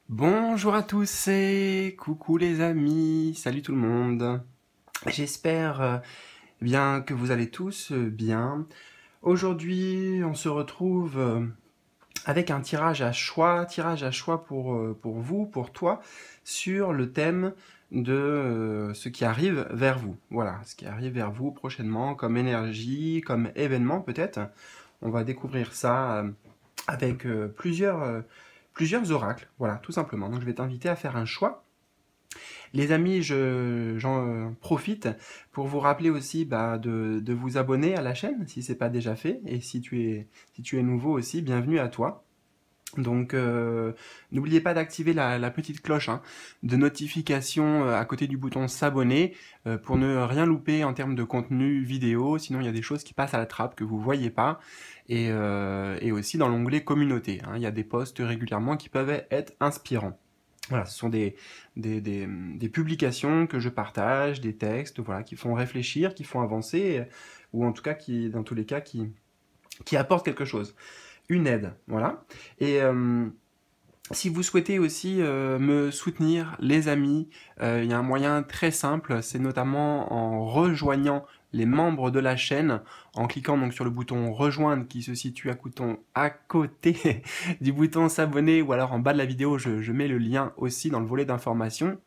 Bonjour à tous et coucou les amis, salut tout le monde. J'espère bien que vous allez tous bien. Aujourd'hui, on se retrouve avec un tirage à choix pour vous, pour toi, sur le thème de ce qui arrive vers vous. Voilà, ce qui arrive vers vous prochainement comme énergie, comme événement peut-être. On va découvrir ça avec plusieurs oracles, voilà, tout simplement. Donc je vais t'inviter à faire un choix. Les amis, j'en profite pour vous rappeler aussi de vous abonner à la chaîne si ce n'est pas déjà fait. Et si tu es nouveau aussi, bienvenue à toi. Donc n'oubliez pas d'activer la petite cloche de notification à côté du bouton s'abonner pour ne rien louper en termes de contenu vidéo. Sinon il y a des choses qui passent à la trappe que vous ne voyez pas. Et aussi dans l'onglet communauté, il y a des posts régulièrement qui peuvent être inspirants. Voilà, ce sont des publications que je partage, des textes voilà, qui font réfléchir, qui font avancer, ou en tout cas qui, dans tous les cas, qui apportent quelque chose. Une aide, voilà. Et si vous souhaitez aussi me soutenir, les amis, il y a un moyen très simple, c'est notamment en rejoignant les membres de la chaîne, en cliquant donc sur le bouton rejoindre qui se situe à côté du bouton s'abonner, ou alors en bas de la vidéo, je mets le lien aussi dans le volet d'information.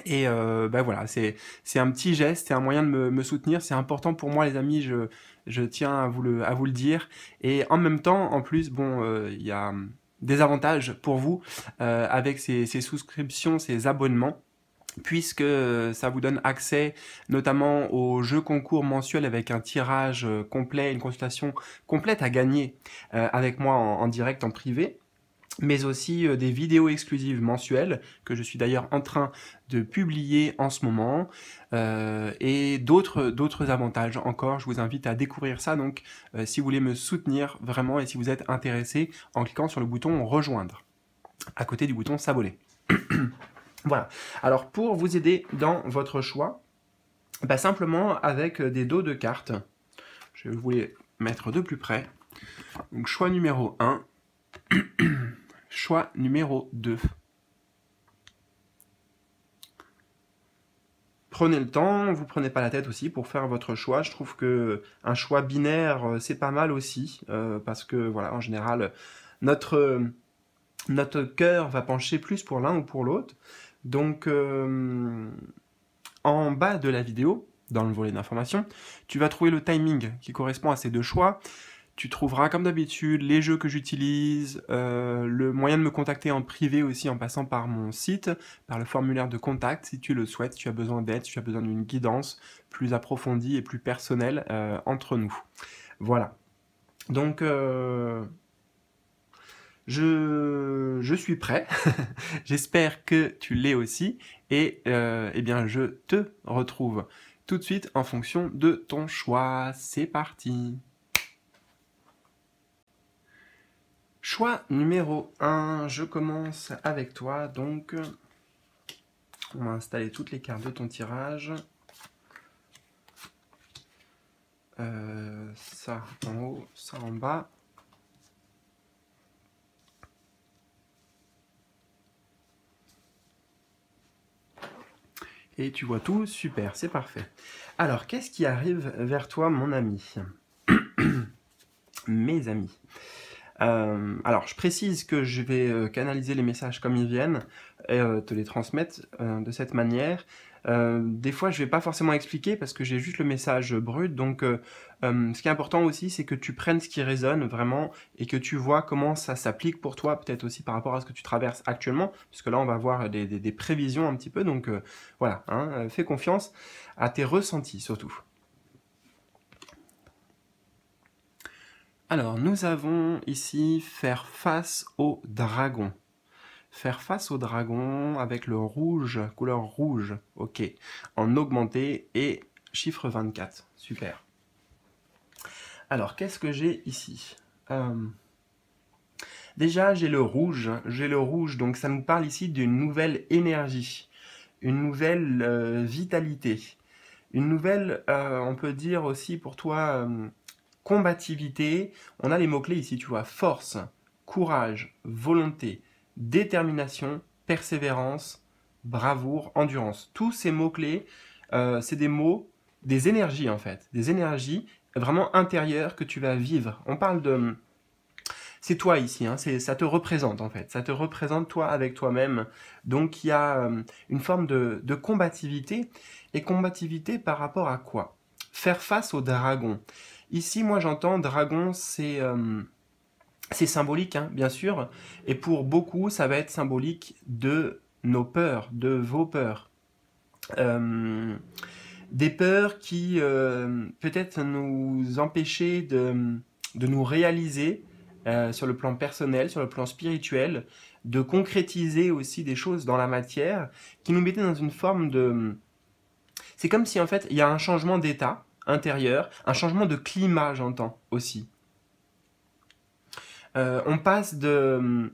Et voilà, c'est un petit geste, c'est un moyen de me soutenir, c'est important pour moi les amis, je tiens à vous le dire. Et en même temps, en plus, bon, il y a des avantages pour vous avec ces souscriptions, ces abonnements, puisque ça vous donne accès notamment aux jeux concours mensuels avec un tirage complet, une consultation complète à gagner avec moi en direct, en privé, mais aussi des vidéos exclusives mensuelles, que je suis d'ailleurs en train de publier en ce moment, et d'autres avantages encore. Je vous invite à découvrir ça, donc si vous voulez me soutenir vraiment, et si vous êtes intéressé, en cliquant sur le bouton rejoindre, à côté du bouton s'abonner. Voilà, alors pour vous aider dans votre choix, simplement avec des dos de cartes, je vais vous les mettre de plus près. Donc choix numéro 1, choix numéro 2. Prenez le temps, vous prenez pas la tête aussi pour faire votre choix. Je trouve que un choix binaire, c'est pas mal aussi, parce que voilà, en général, notre cœur va pencher plus pour l'un ou pour l'autre. Donc, en bas de la vidéo, dans le volet d'information, tu vas trouver le timing qui correspond à ces deux choix. Tu trouveras comme d'habitude les jeux que j'utilise, le moyen de me contacter en privé aussi en passant par mon site, par le formulaire de contact si tu le souhaites, si tu as besoin d'aide, si tu as besoin d'une guidance plus approfondie et plus personnelle entre nous. Voilà. Donc je suis prêt, j'espère que tu l'es aussi, et eh bien je te retrouve tout de suite en fonction de ton choix. C'est parti! Choix numéro 1, je commence avec toi, donc on va installer toutes les cartes de ton tirage. Ça en haut, ça en bas. Et tu vois tout, super, c'est parfait. Alors, qu'est-ce qui arrive vers toi, mon ami? Mes amis. Alors, je précise que je vais canaliser les messages comme ils viennent et te les transmettre de cette manière. Des fois, je ne vais pas forcément expliquer parce que j'ai juste le message brut. Donc, ce qui est important aussi, c'est que tu prennes ce qui résonne vraiment et que tu vois comment ça s'applique pour toi, peut-être aussi par rapport à ce que tu traverses actuellement, puisque là, on va voir des prévisions un petit peu. Donc, voilà, fais confiance à tes ressentis surtout. Alors, nous avons ici faire face au dragon. Faire face au dragon avec le rouge, couleur rouge, ok, en augmenté et chiffre 24, super. Alors, qu'est-ce que j'ai ici? Déjà, j'ai le rouge, donc ça nous parle ici d'une nouvelle énergie, une nouvelle vitalité, une nouvelle, on peut dire aussi pour toi, combativité. On a les mots-clés ici, tu vois, force, courage, volonté, détermination persévérance, bravoure, endurance. Tous ces mots-clés, c'est des mots, des énergies en fait, des énergies vraiment intérieures que tu vas vivre. On parle de... C'est toi ici, hein, ça te représente en fait, ça te représente toi avec toi-même. Donc il y a une forme de combativité, et combativité par rapport à quoi? Faire face au dragon. Ici, moi j'entends dragon, c'est symbolique, hein, bien sûr, et pour beaucoup, ça va être symbolique de nos peurs, de vos peurs. Euh, des peurs qui peut-être nous empêchaient de nous réaliser sur le plan personnel, sur le plan spirituel, de concrétiser aussi des choses dans la matière, qui nous mettaient dans une forme de... C'est comme si en fait il y a un changement d'état intérieur, un changement de climat, j'entends aussi. On passe de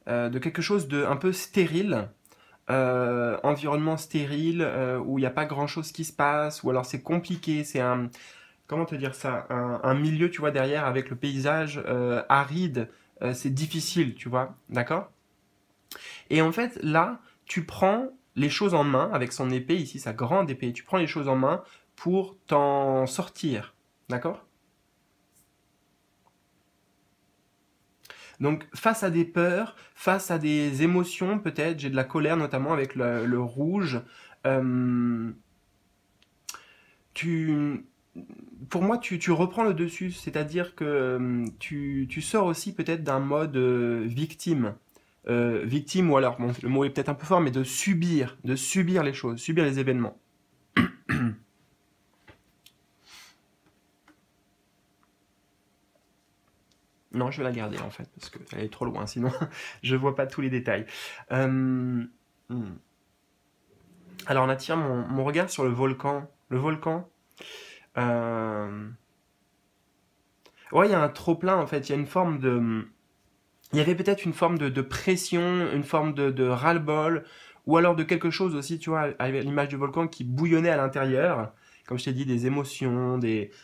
quelque chose de un peu stérile, environnement stérile, où il n'y a pas grand chose qui se passe, ou alors c'est compliqué, c'est un, comment te dire ça, un milieu, tu vois, derrière avec le paysage aride, c'est difficile, tu vois, d'accord? Et en fait, là, tu prends les choses en main avec son épée, ici sa grande épée, tu prends les choses en main pour t'en sortir, d'accord? Donc, face à des peurs, face à des émotions, peut-être, j'ai de la colère notamment avec le rouge, euh, tu, pour moi, tu reprends le dessus, c'est-à-dire que tu sors aussi peut-être d'un mode victime. Victime, ou alors, bon, le mot est peut-être un peu fort, mais de subir les choses, subir les événements. Non, je vais la garder en fait, parce qu'elle est trop loin, sinon je vois pas tous les détails. Euh, hmm. Alors on attire mon regard sur le volcan. Le volcan, euh, ouais, il y a un trop-plein en fait, il y a une forme de... Il y avait peut-être une forme de pression, une forme de ras-le-bol, ou alors de quelque chose aussi, tu vois, à l'image du volcan qui bouillonnait à l'intérieur, comme je t'ai dit, des émotions,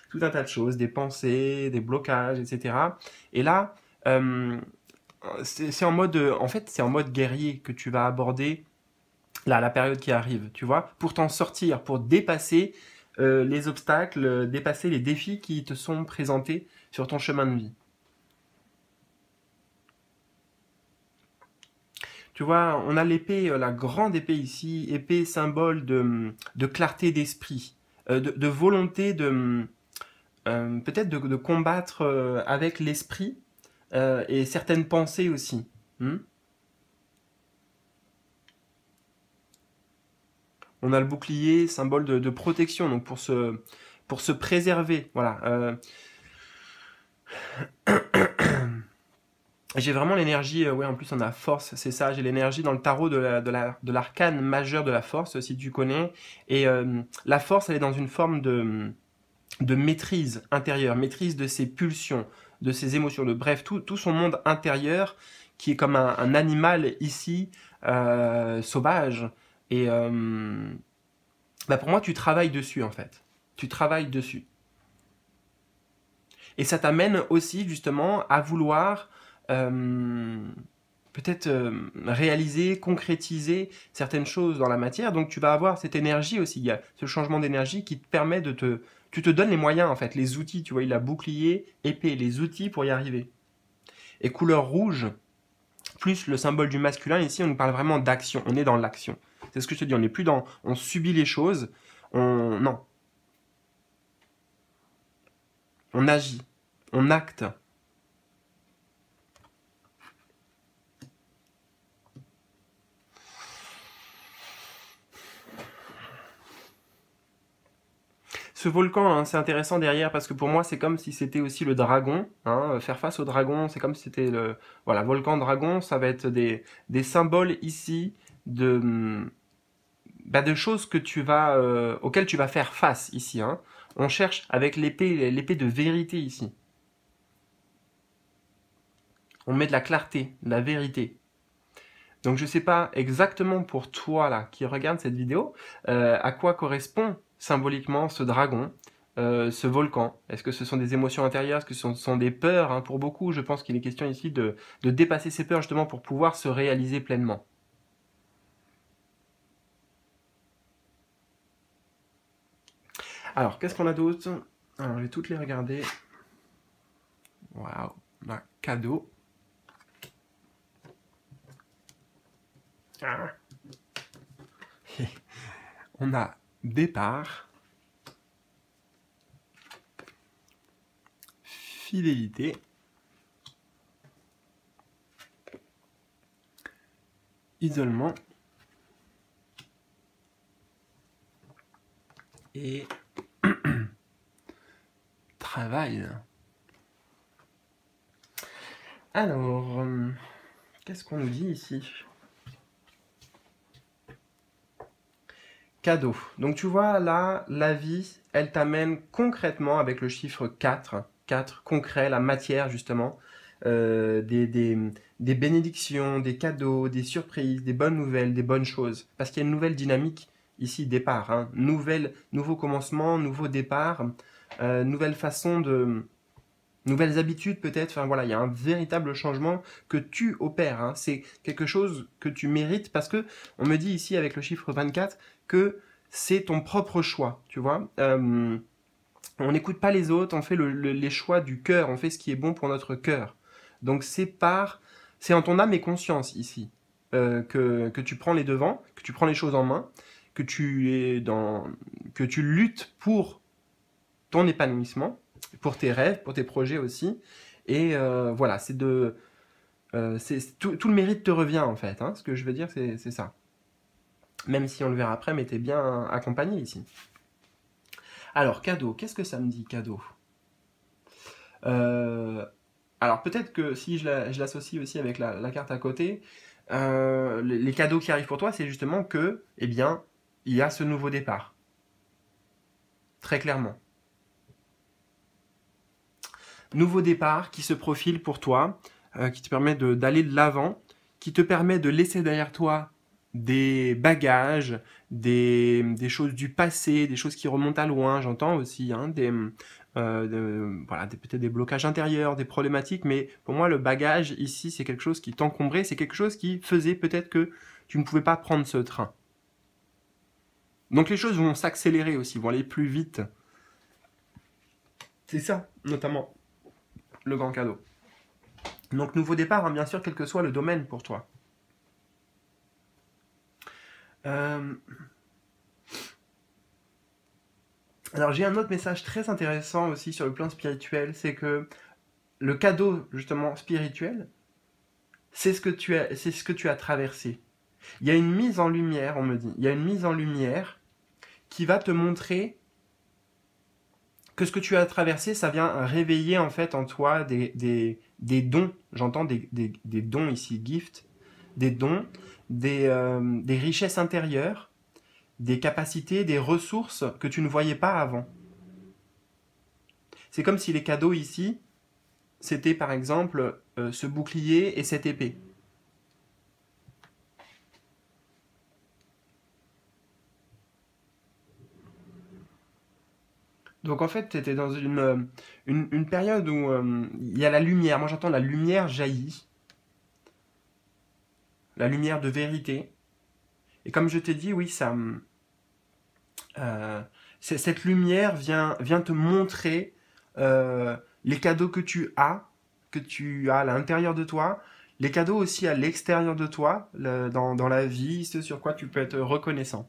tout un tas de choses, des pensées, des blocages, etc. Et là, euh, c'est en mode, en fait, c'est en mode guerrier que tu vas aborder là, la période qui arrive, tu vois, pour t'en sortir, pour dépasser les obstacles, dépasser les défis qui te sont présentés sur ton chemin de vie. Tu vois, on a l'épée, la grande épée ici, épée symbole de clarté d'esprit, de volonté peut-être de combattre avec l'esprit et certaines pensées aussi. Hmm. On a le bouclier, symbole de protection, donc pour se préserver. Voilà. J'ai vraiment l'énergie, ouais, en plus on a force, c'est ça, j'ai l'énergie dans le tarot de l'arcane majeur de la force, si tu connais. Et la force, elle est dans une forme de maîtrise intérieure, maîtrise de ses pulsions, de ses émotions, de bref, tout son monde intérieur qui est comme un animal ici, sauvage. Et bah pour moi, tu travailles dessus en fait. Tu travailles dessus. Et ça t'amène aussi justement à vouloir euh, peut-être réaliser, concrétiser certaines choses dans la matière. Donc tu vas avoir cette énergie aussi, il y a ce changement d'énergie qui te permet de te... Tu te donnes les moyens en fait, les outils, tu vois, il a bouclier, épée, les outils pour y arriver. Et couleur rouge, plus le symbole du masculin, ici on nous parle vraiment d'action, on est dans l'action. C'est ce que je te dis, on n'est plus dans... On subit les choses, on... Non, on agit, on acte. Ce volcan, hein, c'est intéressant derrière parce que pour moi, c'est comme si c'était aussi le dragon. Hein, faire face au dragon, c'est comme si c'était le voilà, volcan dragon. Ça va être des symboles ici de, bah, de choses que tu vas, auxquelles tu vas faire face ici. Hein. On cherche avec l'épée de vérité ici. On met de la clarté, de la vérité. Donc je ne sais pas exactement pour toi là qui regarde cette vidéo à quoi correspond symboliquement ce dragon, ce volcan. Est-ce que ce sont des émotions intérieures? Est-ce que ce sont des peurs? Pour beaucoup, je pense qu'il est question ici de dépasser ces peurs justement pour pouvoir se réaliser pleinement. Alors, qu'est-ce qu'on a d'autre? Alors, je vais toutes les regarder. Waouh, on a cadeau. Ah. On a départ. Fidélité. Isolement. Et travail. Alors, qu'est-ce qu'on nous dit ici? Cadeau. Donc tu vois là, la vie, elle t'amène concrètement avec le chiffre 4, 4 concret, la matière justement, des bénédictions, des cadeaux, des surprises, des bonnes nouvelles, des bonnes choses. Parce qu'il y a une nouvelle dynamique ici, départ. Hein. Nouveau commencement, nouveau départ, nouvelle façon de... Nouvelles habitudes peut-être, enfin voilà, il y a un véritable changement que tu opères. Hein. C'est quelque chose que tu mérites parce que on me dit ici avec le chiffre 24 que c'est ton propre choix, tu vois. On n'écoute pas les autres, on fait les choix du cœur, on fait ce qui est bon pour notre cœur. Donc c'est en ton âme et conscience ici que tu prends les devants, que tu prends les choses en main, que que tu luttes pour ton épanouissement, pour tes rêves, pour tes projets aussi. Et voilà, tout le mérite te revient en fait. Hein. Ce que je veux dire, c'est ça. Même si on le verra après, mais t'es bien accompagné ici. Alors, cadeau, qu'est-ce que ça me dit, cadeau? Alors, peut-être que si je l'associe aussi avec la carte à côté, les cadeaux qui arrivent pour toi, c'est justement que, eh bien, il y a ce nouveau départ. Très clairement. Nouveau départ qui se profile pour toi, qui te permet d'aller de l'avant, qui te permet de laisser derrière toi des bagages, des choses du passé, des choses qui remontent à loin, j'entends aussi, hein, voilà, peut-être des blocages intérieurs, des problématiques, mais pour moi le bagage ici c'est quelque chose qui t'encombrait, c'est quelque chose qui faisait peut-être que tu ne pouvais pas prendre ce train. Donc les choses vont s'accélérer aussi, vont aller plus vite. C'est ça, notamment, le grand cadeau. Donc nouveau départ, hein, bien sûr, quel que soit le domaine pour toi. Alors j'ai un autre message très intéressant aussi sur le plan spirituel, c'est que le cadeau justement spirituel, c'est ce que tu as traversé. Il y a une mise en lumière, on me dit, il y a une mise en lumière qui va te montrer que ce que tu as traversé, ça vient réveiller en fait en toi des dons, j'entends des dons ici, gift, des dons, des richesses intérieures, des capacités, des ressources que tu ne voyais pas avant. C'est comme si les cadeaux ici, c'était par exemple ce bouclier et cette épée. Donc en fait, tu étais dans une période où il y a la lumière. Moi j'entends la lumière jaillit. La lumière de vérité. Et comme je t'ai dit, oui, cette lumière vient te montrer les cadeaux que tu as à l'intérieur de toi, les cadeaux aussi à l'extérieur de toi, dans la vie, ce sur quoi tu peux être reconnaissant.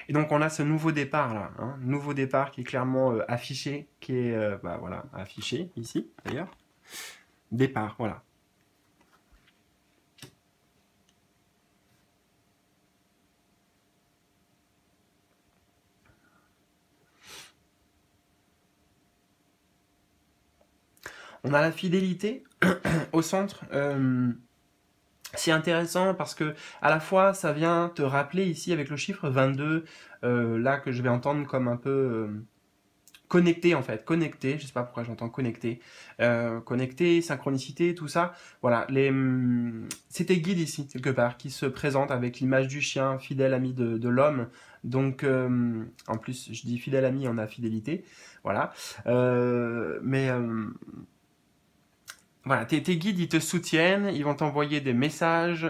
Et donc on a ce nouveau départ là, hein, nouveau départ qui est clairement affiché, qui est bah, voilà, affiché ici d'ailleurs. Départ, voilà. On a la fidélité au centre. C'est intéressant parce que à la fois ça vient te rappeler ici avec le chiffre 22, là que je vais entendre comme un peu connecté en fait, connecté, je sais pas pourquoi j'entends connecté, connecté, synchronicité, tout ça. Voilà, c'est tes guides ici quelque part qui se présentent avec l'image du chien, fidèle ami de l'homme. Donc en plus je dis fidèle ami, on a fidélité, voilà. Voilà, tes guides, ils te soutiennent, ils vont t'envoyer des messages,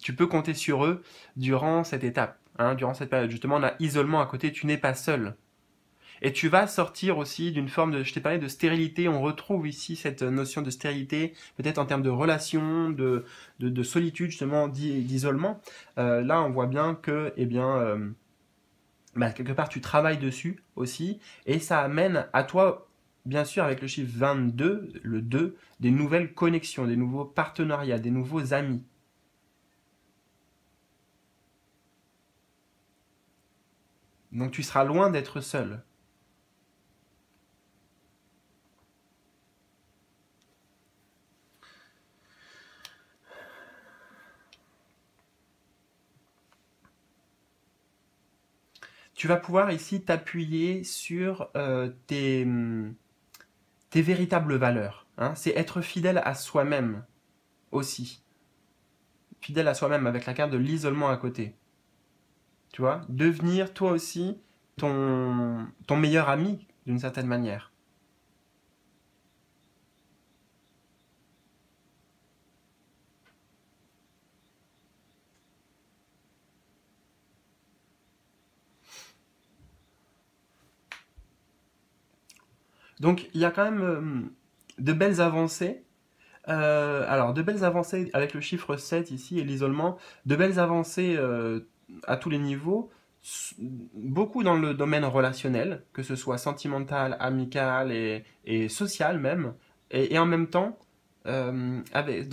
tu peux compter sur eux durant cette étape. hein, durant cette période. Justement, on a isolement à côté, tu n'es pas seul. Et tu vas sortir aussi d'une forme de, je t'ai parlé de stérilité, on retrouve ici cette notion de stérilité, peut-être en termes de relation, de solitude, justement, d'isolement. Là, on voit bien que, eh bien, bah, quelque part, tu travailles dessus aussi, et ça amène à toi, bien sûr, avec le chiffre 22, le 2, des nouvelles connexions, des nouveaux partenariats, des nouveaux amis. Donc tu seras loin d'être seul. Tu vas pouvoir ici t'appuyer sur tes véritables valeurs, hein. C'est être fidèle à soi-même aussi. Fidèle à soi-même avec la carte de l'isolement à côté. Tu vois, devenir toi aussi ton meilleur ami d'une certaine manière. Donc il y a quand même de belles avancées. Alors, de belles avancées avec le chiffre 7 ici et l'isolement, de belles avancées à tous les niveaux, beaucoup dans le domaine relationnel, que ce soit sentimental, amical et social même, et en même temps dans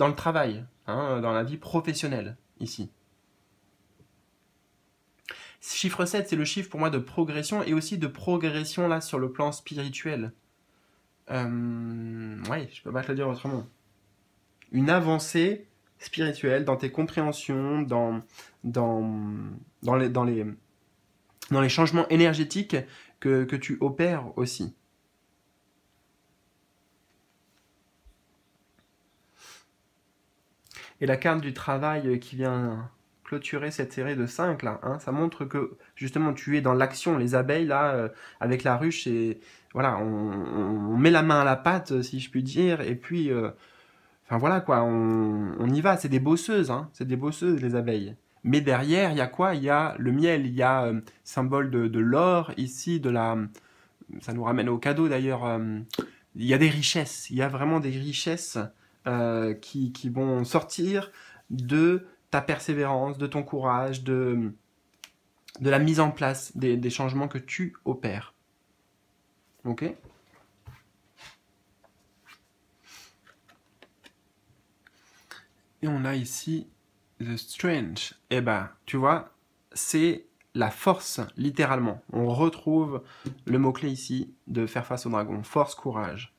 le travail, hein, dans la vie professionnelle ici. Chiffre 7, c'est le chiffre pour moi de progression et aussi de progression là sur le plan spirituel. Ouais, je peux pas te le dire autrement. Une avancée spirituelle dans tes compréhensions, dans, dans, les, dans, les, dans les changements énergétiques que tu opères aussi. Et la carte du travail qui vient clôturer cette série de 5 là, hein, ça montre que justement tu es dans l'action. Les abeilles là, avec la ruche, et voilà, on met la main à la pâte, si je puis dire, et puis enfin voilà quoi, on y va, c'est des bosseuses, hein, c'est des bosseuses les abeilles. Mais derrière, il y a quoi? Il y a le miel, il y a symbole de l'or ici, ça nous ramène au cadeau d'ailleurs. Il y a des richesses, il y a vraiment des richesses qui vont sortir de ta persévérance, de ton courage, de la mise en place des changements que tu opères. Ok? Et on a ici The Strange. Eh ben, tu vois, c'est la force, littéralement. On retrouve le mot-clé ici de faire face au dragon. Force, courage.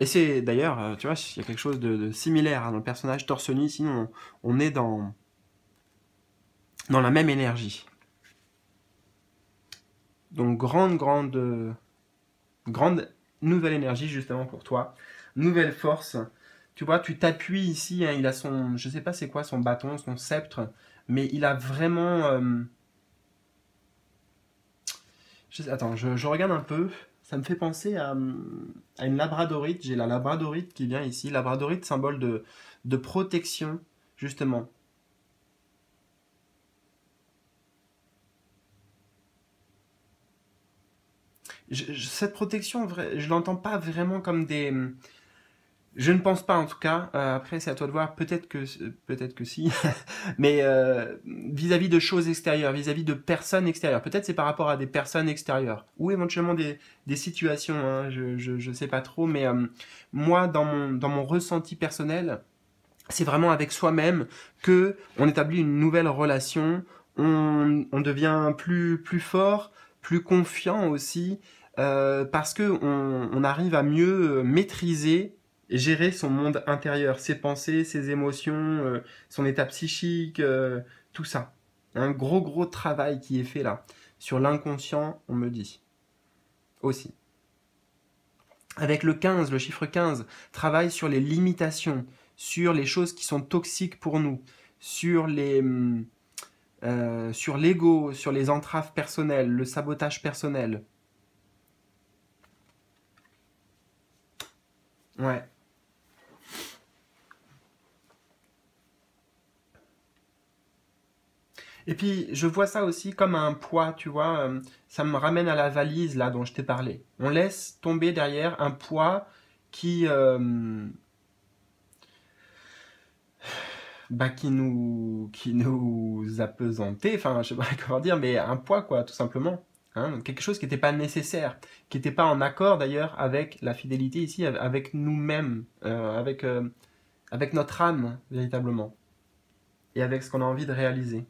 Et c'est d'ailleurs, tu vois, il y a quelque chose de similaire, hein, dans le personnage torse nu. Sinon, on est dans la même énergie. Donc, grande nouvelle énergie, justement, pour toi. Nouvelle force. Tu vois, tu t'appuies ici, hein, il a son, je sais pas c'est quoi, son bâton, son sceptre, mais il a vraiment... attends, je regarde un peu. Ça me fait penser à une labradorite. J'ai la labradorite qui vient ici. Labradorite, symbole de protection, justement. Cette protection, je l'entends pas vraiment comme des... Je ne pense pas en tout cas. Après, c'est à toi de voir. Peut-être que si. Mais vis-à-vis de choses extérieures, vis-à-vis de personnes extérieures. Peut-être c'est par rapport à des personnes extérieures. Ou éventuellement des situations, hein, je sais pas trop. Mais moi, dans mon ressenti personnel, c'est vraiment avec soi-même que on établit une nouvelle relation. On devient plus fort, plus confiant aussi. Parce que on arrive à mieux maîtriser et gérer son monde intérieur, ses pensées, ses émotions, son état psychique, tout ça. Un gros travail qui est fait là. Sur l'inconscient, on me dit. Aussi. Avec le 15, le chiffre 15, travaille sur les limitations, sur les choses qui sont toxiques pour nous, sur l'ego, sur les entraves personnelles, le sabotage personnel. Ouais. Et puis, je vois ça aussi comme un poids, tu vois. Ça me ramène à la valise, là, dont je t'ai parlé. On laisse tomber derrière un poids qui, qui nous appesantait, enfin, je sais pas comment dire, mais un poids, quoi, tout simplement. Hein, donc quelque chose qui n'était pas nécessaire, qui n'était pas en accord, d'ailleurs, avec la fidélité ici, avec nous-mêmes, avec notre âme, véritablement, et avec ce qu'on a envie de réaliser.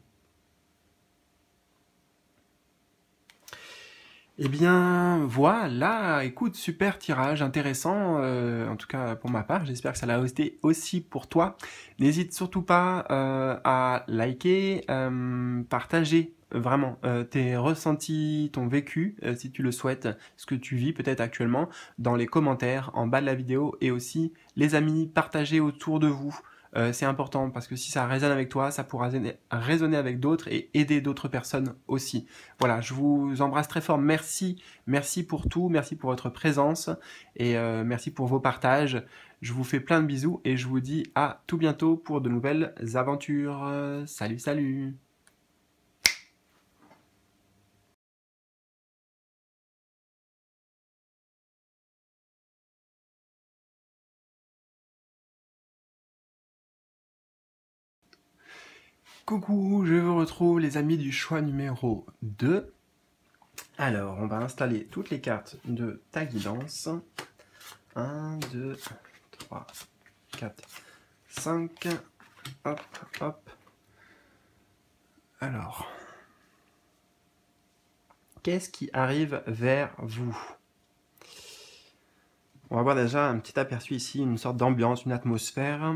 Eh bien, voilà, écoute, super tirage, intéressant, en tout cas pour ma part, j'espère que ça l'a été aussi pour toi. N'hésite surtout pas à liker, partager vraiment tes ressentis, ton vécu, si tu le souhaites, ce que tu vis peut-être actuellement, dans les commentaires en bas de la vidéo, et aussi les amis, partagez autour de vous. C'est important parce que si ça résonne avec toi, ça pourra résonner avec d'autres et aider d'autres personnes aussi. Voilà, je vous embrasse très fort. Merci, merci pour tout, merci pour votre présence et merci pour vos partages. Je vous fais plein de bisous et je vous dis à tout bientôt pour de nouvelles aventures. Salut, salut! Coucou, je vous retrouve les amis du choix numéro 2. Alors, on va installer toutes les cartes de ta guidance. 1, 2, 3, 4, 5. Hop, hop. Alors, qu'est-ce qui arrive vers vous? On va voir déjà un petit aperçu ici, une sorte d'ambiance, une atmosphère.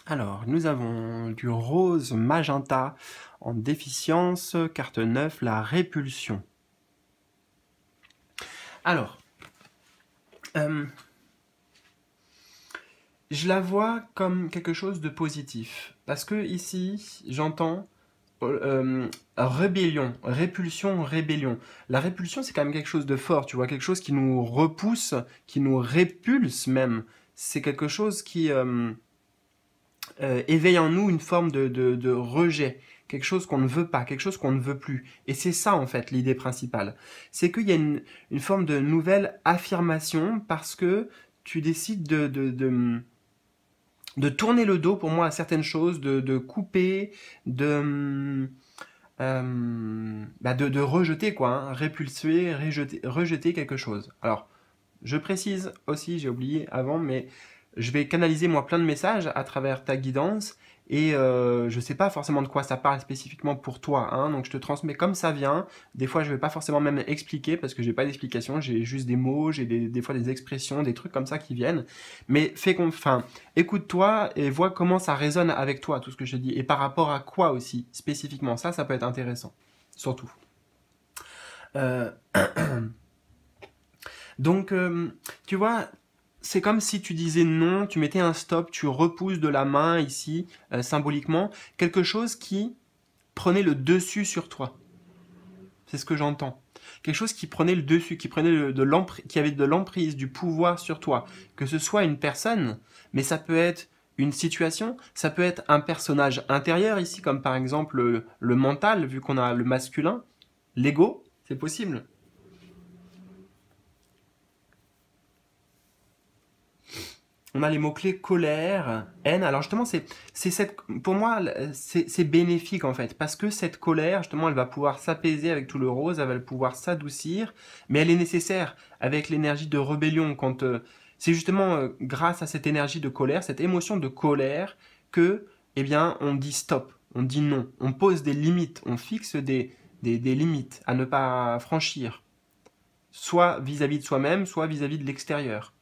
Alors, nous avons du rose magenta en déficience, carte 9, la répulsion. Alors, je la vois comme quelque chose de positif. Parce que ici, j'entends rébellion, répulsion, rébellion. La répulsion, c'est quand même quelque chose de fort, tu vois, quelque chose qui nous repousse, qui nous répulse même. C'est quelque chose qui éveille en nous une forme de rejet, quelque chose qu'on ne veut pas, quelque chose qu'on ne veut plus. Et c'est ça, en fait, l'idée principale. C'est qu'il y a une forme de nouvelle affirmation parce que tu décides de tourner le dos, pour moi, à certaines choses, de couper, de rejeter, quoi, hein, répulser, rejeter quelque chose. Alors, je précise aussi, j'ai oublié avant, mais je vais canaliser moi plein de messages à travers ta guidance et je ne sais pas forcément de quoi ça parle spécifiquement pour toi, hein, donc je te transmets comme ça vient. Des fois, je ne vais pas forcément même expliquer parce que j'ai pas d'explication, j'ai juste des mots, j'ai des fois des expressions, des trucs comme ça qui viennent. Mais écoute-toi et vois comment ça résonne avec toi, tout ce que je te dis, et par rapport à quoi aussi spécifiquement. Ça peut être intéressant, surtout. Euh, Donc, tu vois, c'est comme si tu disais non, tu mettais un stop, tu repousses de la main ici, symboliquement, quelque chose qui prenait le dessus sur toi. C'est ce que j'entends. Quelque chose qui prenait le dessus, qui prenait qui avait de l'emprise, du pouvoir sur toi. Que ce soit une personne, mais ça peut être une situation, ça peut être un personnage intérieur ici, comme par exemple le mental, vu qu'on a le masculin, l'ego, c'est possible. On a les mots-clés colère, haine. Alors justement, pour moi, c'est bénéfique en fait, parce que cette colère, justement, elle va pouvoir s'apaiser avec tout le rose, elle va pouvoir s'adoucir, mais elle est nécessaire avec l'énergie de rébellion. C'est justement grâce à cette énergie de colère, cette émotion de colère, que, eh bien, on dit stop, on dit non, on pose des limites, on fixe des limites à ne pas franchir, soit vis-à-vis de soi-même, soit vis-à-vis de l'extérieur.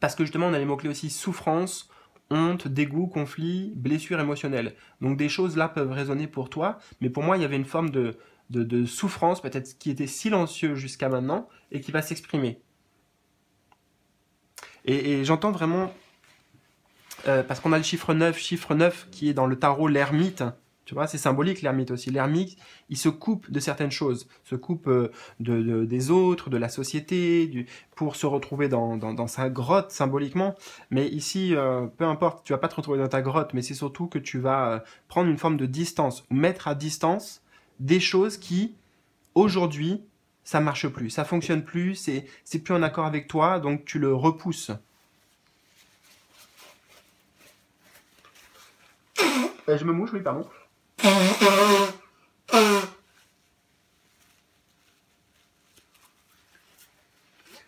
Parce que justement, on a les mots-clés aussi souffrance, honte, dégoût, conflit, blessure émotionnelle. Donc des choses là peuvent résonner pour toi, mais pour moi, il y avait une forme de souffrance, peut-être qui était silencieux jusqu'à maintenant, et qui va s'exprimer. Et j'entends vraiment, parce qu'on a le chiffre 9 qui est dans le tarot l'ermite, Tu vois, c'est symbolique l'ermite aussi. L'ermite, il se coupe de certaines choses, se coupe des autres, de la société, pour se retrouver dans sa grotte symboliquement. Mais ici, peu importe, tu vas pas te retrouver dans ta grotte, mais c'est surtout que tu vas prendre une forme de distance, ou mettre à distance des choses qui, aujourd'hui, ça marche plus, ça fonctionne plus, c'est plus en accord avec toi, donc tu le repousses. Je me mouche, oui, pardon.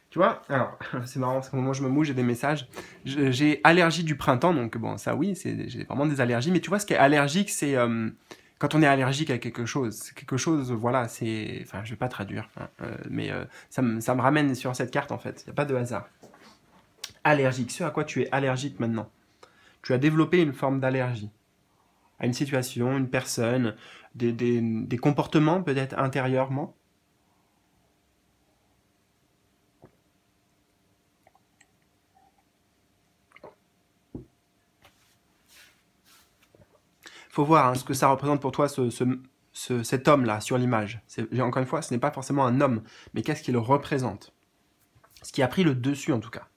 Tu vois, alors, c'est marrant parce qu'au moment où je me mouche, j'ai des messages. J'ai allergie du printemps, donc bon, ça oui, j'ai vraiment des allergies. Mais tu vois, ce qui est allergique, c'est quand on est allergique à quelque chose. C'est quelque chose, voilà, c'est... Enfin, je vais pas traduire, hein, mais ça me ramène sur cette carte, en fait. Il n'y a pas de hasard. Allergique, ce à quoi tu es allergique maintenant. Tu as développé une forme d'allergie à une situation, une personne, des comportements peut-être intérieurement. Faut voir hein, ce que ça représente pour toi, cet homme-là, sur l'image. Encore une fois, ce n'est pas forcément un homme, mais qu'est-ce qu'il représente? Ce qui a pris le dessus, en tout cas.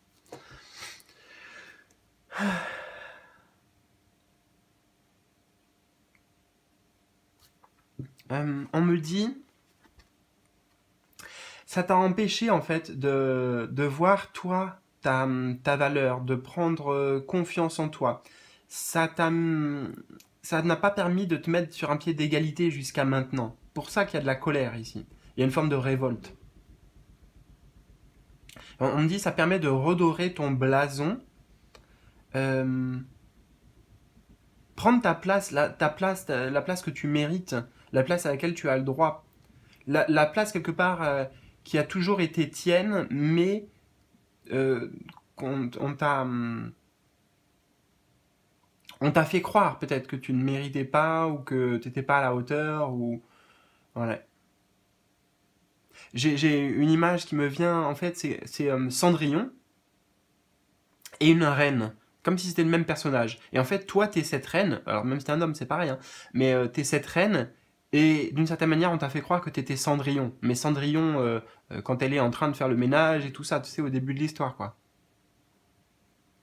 On me dit... Ça t'a empêché, en fait, de voir, toi, ta valeur, de prendre confiance en toi. Ça n'a pas permis de te mettre sur un pied d'égalité jusqu'à maintenant. Pour ça qu'il y a de la colère ici. Il y a une forme de révolte. On me dit ça permet de redorer ton blason. Prendre ta place, la place que tu mérites, la place à laquelle tu as le droit. La place quelque part qui a toujours été tienne, mais on t'a fait croire peut-être que tu ne méritais pas ou que tu n'étais pas à la hauteur. Ou... Voilà. J'ai une image qui me vient, en fait, c'est Cendrillon et une reine. Comme si c'était le même personnage. Et en fait, toi, t'es cette reine, alors même si t'es un homme, c'est pareil, hein, mais t'es cette reine, et d'une certaine manière, on t'a fait croire que t'étais Cendrillon. Mais Cendrillon, quand elle est en train de faire le ménage et tout ça, tu sais, au début de l'histoire, quoi.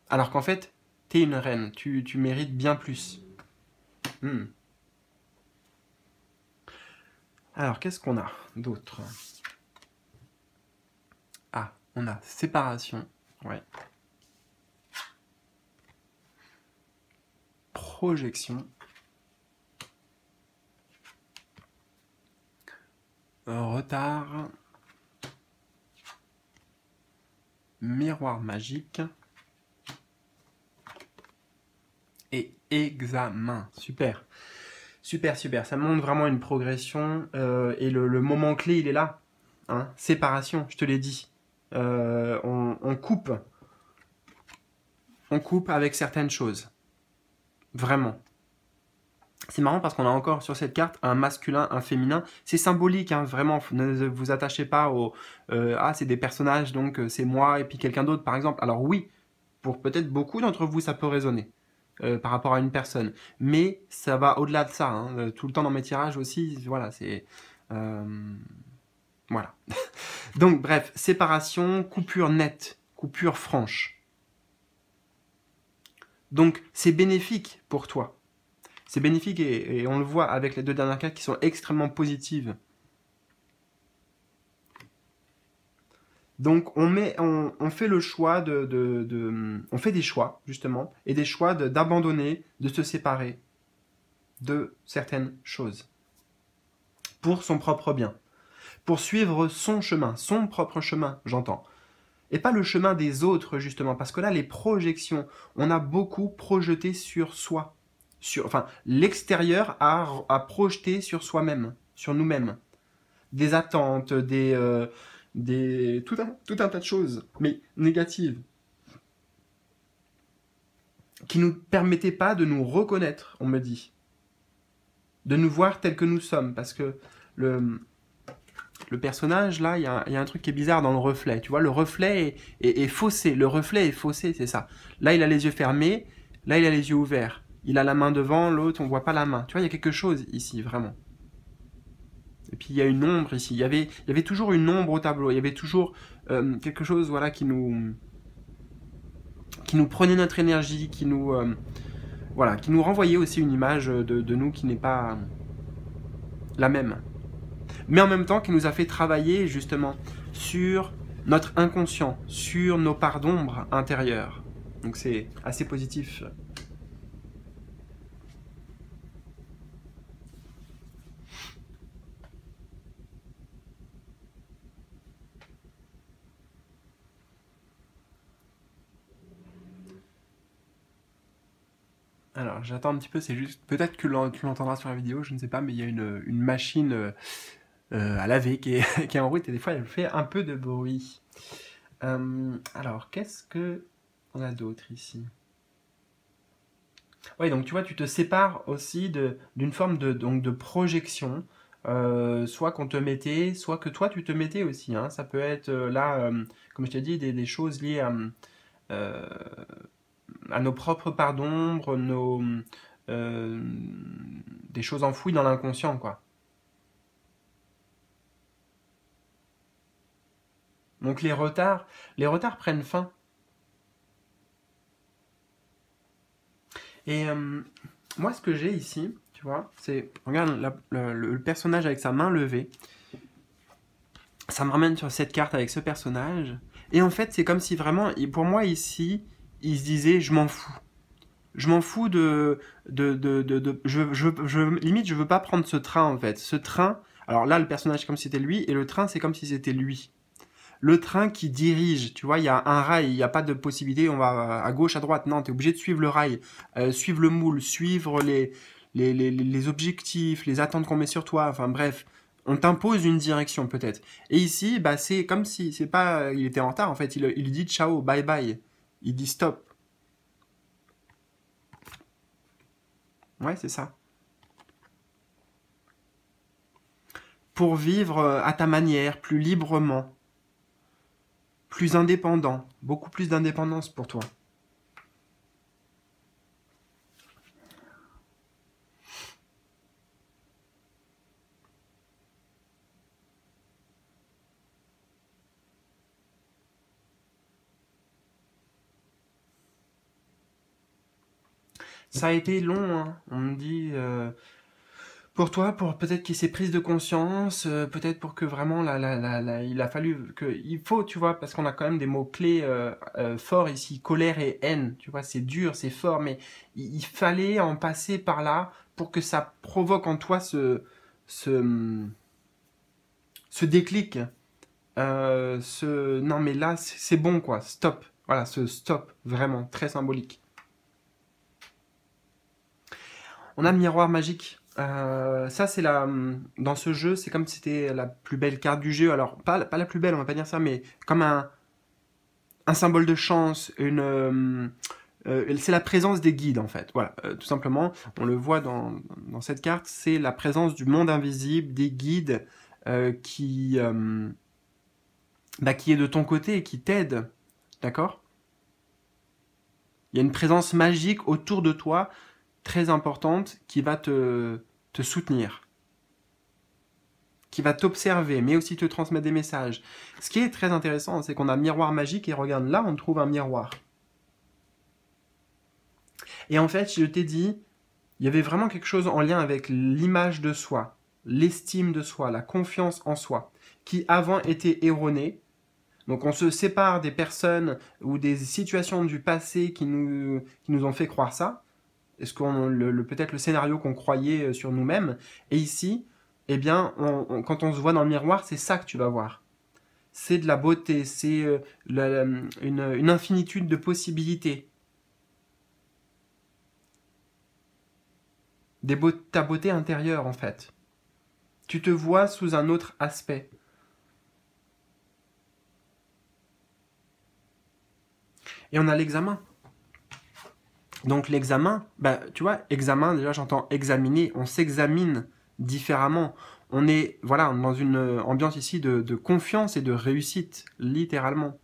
Alors qu'en fait, t'es une reine, tu mérites bien plus. Alors, qu'est-ce qu'on a d'autre? Ah, on a séparation, ouais. Projection. Retard. Miroir magique. Et examen. Super. Super, super. Ça montre vraiment une progression. Et le moment clé, il est là. Hein, séparation, je te l'ai dit. On coupe. On coupe avec certaines choses. Vraiment. C'est marrant parce qu'on a encore sur cette carte un masculin, un féminin. C'est symbolique, hein, vraiment. Ne vous attachez pas au... ah, c'est des personnages, donc c'est moi et puis quelqu'un d'autre, par exemple. Alors oui, pour peut-être beaucoup d'entre vous, ça peut résonner par rapport à une personne. Mais ça va au-delà de ça. Hein. Tout le temps dans mes tirages aussi, voilà, c'est... voilà. Donc, bref, séparation, coupure nette, coupure franche. Donc, c'est bénéfique pour toi. C'est bénéfique et on le voit avec les deux dernières cartes qui sont extrêmement positives. Donc on fait le choix on fait des choix justement et des choix d'abandonner, de se séparer de certaines choses pour son propre bien, pour suivre son chemin, son propre chemin, j'entends. Et pas le chemin des autres justement, parce que là les projections, on a beaucoup projeté sur soi. Enfin, l'extérieur a projeté sur soi-même, sur nous-mêmes. Des attentes, tout un tas de choses, mais négatives, qui ne nous permettaient pas de nous reconnaître, on me dit. De nous voir tels que nous sommes, parce que le personnage, là, il y a un truc qui est bizarre dans le reflet. Tu vois, le reflet est faussé. Le reflet est faussé, c'est ça. Là, il a les yeux fermés, là, il a les yeux ouverts. il a la main devant, l'autre, on voit pas la main. Tu vois, il y a quelque chose ici, vraiment. Et puis il y a une ombre ici. Il y avait toujours une ombre au tableau. Il y avait toujours quelque chose, voilà, qui nous prenait notre énergie, voilà, qui nous renvoyait aussi une image de nous qui n'est pas la même. Mais en même temps, qui nous a fait travailler justement sur notre inconscient, sur nos parts d'ombre intérieures. Donc c'est assez positif. Alors j'attends un petit peu, c'est juste, peut-être que tu l'entendras sur la vidéo, je ne sais pas, mais il y a une machine à laver qui est en route et des fois elle fait un peu de bruit. Alors qu'est-ce que on a d'autre ici? Oui, donc tu vois, tu te sépares aussi d'une forme donc de projection, soit qu'on te mettait, soit que toi tu te mettais aussi, hein. Ça peut être là, comme je t'ai dit, des choses liées euh, à nos propres parts d'ombre, euh, des choses enfouies dans l'inconscient, quoi. Donc les retards prennent fin. Et moi, ce que j'ai ici, tu vois, c'est, regarde le personnage avec sa main levée. Ça me ramène sur cette carte avec ce personnage. Et en fait, c'est comme si vraiment, pour moi ici, il se disait, je m'en fous. Je m'en fous limite, je veux pas prendre ce train en fait. Ce train, alors là, le personnage, c'est comme si c'était lui, et le train, c'est comme si c'était lui. Le train qui dirige, tu vois, il y a un rail, il n'y a pas de possibilité, on va à gauche, à droite. Non, tu es obligé de suivre le rail, suivre le moule, suivre les objectifs, les attentes qu'on met sur toi. Enfin bref, on t'impose une direction peut-être. Et ici, bah, c'est comme si, c'est pas, il était en retard en fait, il dit ciao, bye bye. Il dit stop. Ouais, c'est ça. Pour vivre à ta manière, plus librement, plus indépendant, beaucoup plus d'indépendance pour toi. Ça a été long, hein. On me dit, pour toi, pour peut-être qu'il s'est prise de conscience, peut-être pour que vraiment, il a fallu que, il faut, tu vois, parce qu'on a quand même des mots-clés forts ici, colère et haine, tu vois, c'est dur, c'est fort, mais il fallait en passer par là pour que ça provoque en toi ce, ce déclic, non mais là, c'est bon, quoi, stop, voilà, ce stop, vraiment, très symbolique. On a le miroir magique. Ça, c'est dans ce jeu, c'est comme si c'était la plus belle carte du jeu. Alors, pas la plus belle, on va pas dire ça, mais comme un symbole de chance, c'est la présence des guides, en fait. Voilà, tout simplement, on le voit dans cette carte, c'est la présence du monde invisible, des guides qui est de ton côté et qui t'aide. D'accord? Il y a une présence magique autour de toi très importante qui va te soutenir, qui va t'observer, mais aussi te transmettre des messages. Ce qui est très intéressant, c'est qu'on a un miroir magique et regarde, là, on trouve un miroir. Et en fait, je t'ai dit, il y avait vraiment quelque chose en lien avec l'image de soi, l'estime de soi, la confiance en soi, qui avant était erronée. Donc on se sépare des personnes ou des situations du passé qui nous ont fait croire ça. Est-ce peut-être le scénario qu'on croyait sur nous-mêmes. Et ici, eh bien, quand on se voit dans le miroir, c'est ça que tu vas voir. C'est de la beauté, c'est une infinitude de possibilités. Ta beauté intérieure, en fait. Tu te vois sous un autre aspect. Et on a l'examen. Donc l'examen, bah, tu vois, examen, déjà j'entends examiner, on s'examine différemment. On est voilà, dans une ambiance ici de confiance et de réussite, littéralement.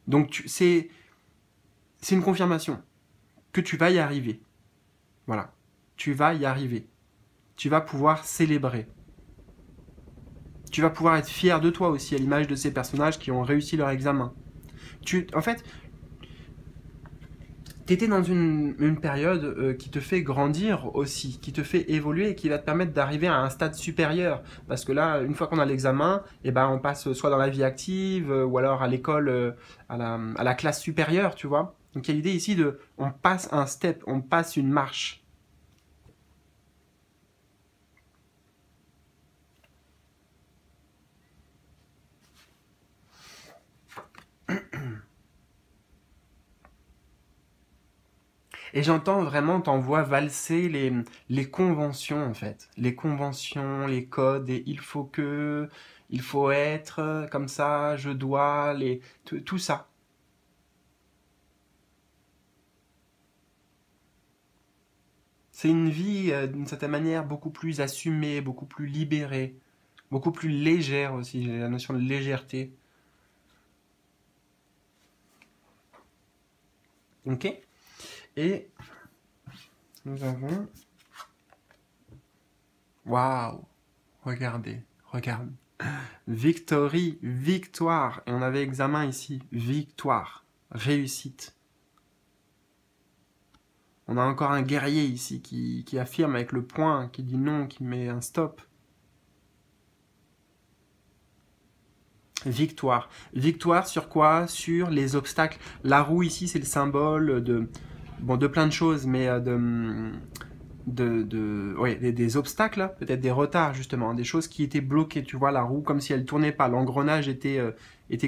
Donc c'est une confirmation que tu vas y arriver. Voilà. Tu vas y arriver. Tu vas pouvoir célébrer. Tu vas pouvoir être fier de toi aussi, à l'image de ces personnages qui ont réussi leur examen. En fait, tu étais dans une période qui te fait grandir aussi, qui te fait évoluer et qui va te permettre d'arriver à un stade supérieur. Parce que là, une fois qu'on a l'examen, eh ben, on passe soit dans la vie active ou alors à l'école, à la classe supérieure, tu vois. Donc il y a l'idée ici de, on passe un step, on passe une marche. Et j'entends vraiment, t'en vois valser les conventions, en fait. Les conventions, les codes, et il faut que, il faut être comme ça, je dois, tout ça. C'est une vie, d'une certaine manière, beaucoup plus assumée, beaucoup plus libérée, beaucoup plus légère aussi. J'ai la notion de légèreté. Ok? Et nous avons... Waouh! Regardez, regarde. Victory, victoire. Et on avait examen ici. Victoire, réussite. On a encore un guerrier ici qui affirme avec le poing, qui dit non, qui met un stop. Victoire. Victoire sur quoi? Sur les obstacles. La roue ici, c'est le symbole de plein de choses, mais ouais, des obstacles, peut-être des retards justement, des choses qui étaient bloquées. Tu vois, la roue comme si elle tournait pas, l'engrenage était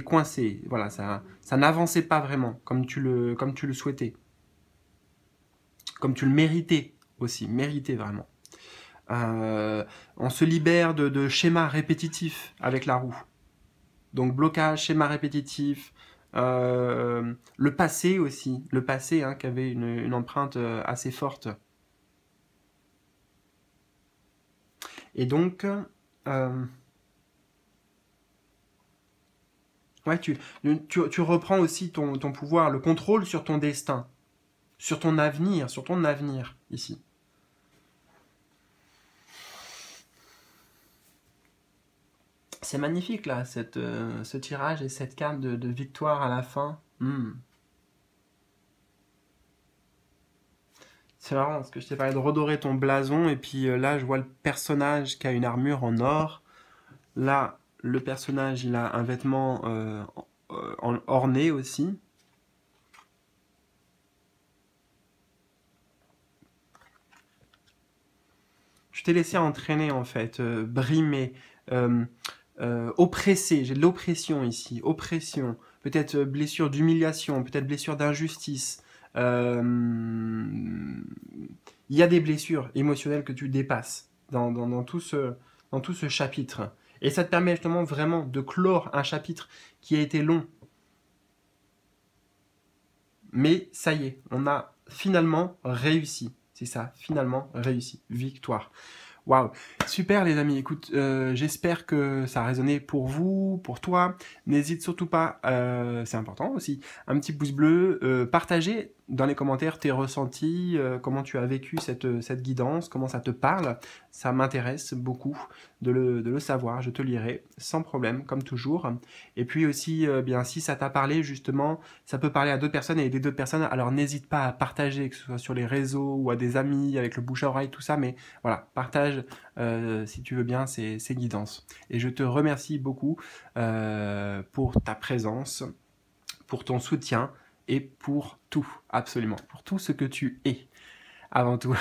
coincé. Voilà, ça n'avançait pas vraiment comme tu le souhaitais, comme tu le méritais aussi, méritais vraiment. On se libère de schémas répétitifs avec la roue. Donc blocage, schéma répétitif, le passé aussi, le passé hein, qui avait une empreinte assez forte. Et donc, ouais, tu reprends aussi ton pouvoir, le contrôle sur ton destin, sur ton avenir ici. C'est magnifique là, ce tirage et cette carte de victoire à la fin. C'est marrant parce que je t'ai parlé de redorer ton blason et puis là je vois le personnage qui a une armure en or. Là le personnage il a un vêtement orné aussi. Je t'ai laissé entraîner en fait, brimer, oppressé. J'ai de l'oppression ici, oppression. Peut-être blessure d'humiliation, peut-être blessure d'injustice. Il y a des blessures émotionnelles que tu dépasses dans tout ce chapitre. Et ça te permet justement vraiment de clore un chapitre qui a été long. Mais ça y est, on a finalement réussi. C'est ça, finalement réussi. Victoire. Waouh, super les amis, écoute, j'espère que ça a résonné pour vous, pour toi. N'hésite surtout pas, c'est important aussi, un petit pouce bleu, partagez dans les commentaires tes ressentis, comment tu as vécu cette guidance, comment ça te parle. Ça m'intéresse beaucoup de le savoir, je te lirai sans problème, comme toujours. Et puis aussi, bien si ça t'a parlé justement, ça peut parler à d'autres personnes et aider d'autres personnes, alors n'hésite pas à partager, que ce soit sur les réseaux ou à des amis, avec le bouche à oreille, tout ça, mais voilà, partage si tu veux bien ces guidances. Et je te remercie beaucoup pour ta présence, pour ton soutien et pour tout, absolument, pour tout ce que tu es. Avant tout,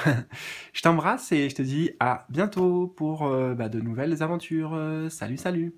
je t'embrasse et je te dis à bientôt pour de nouvelles aventures. Salut, salut!